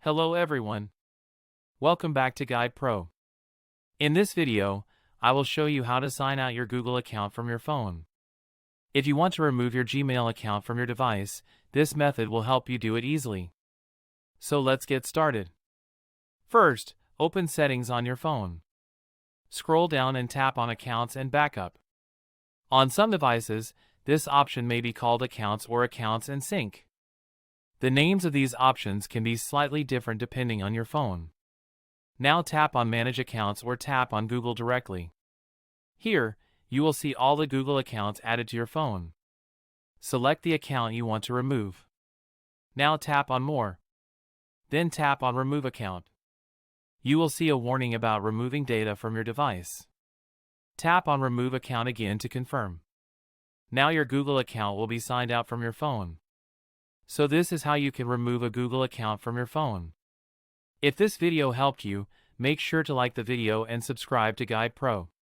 Hello everyone. Welcome back to Guide Pro. In this video, I will show you how to sign out your Google account from your phone. If you want to remove your Gmail account from your device, this method will help you do it easily. So let's get started. First, open Settings on your phone. Scroll down and tap on Accounts and Backup. On some devices, this option may be called Accounts or Accounts and Sync. The names of these options can be slightly different depending on your phone. Now tap on Manage Accounts or tap on Google directly. Here, you will see all the Google accounts added to your phone. Select the account you want to remove. Now tap on More. Then tap on Remove Account. You will see a warning about removing data from your device. Tap on Remove Account again to confirm. Now your Google account will be signed out from your phone. So this is how you can remove a Google account from your phone. If this video helped you, make sure to like the video and subscribe to Guide Pro.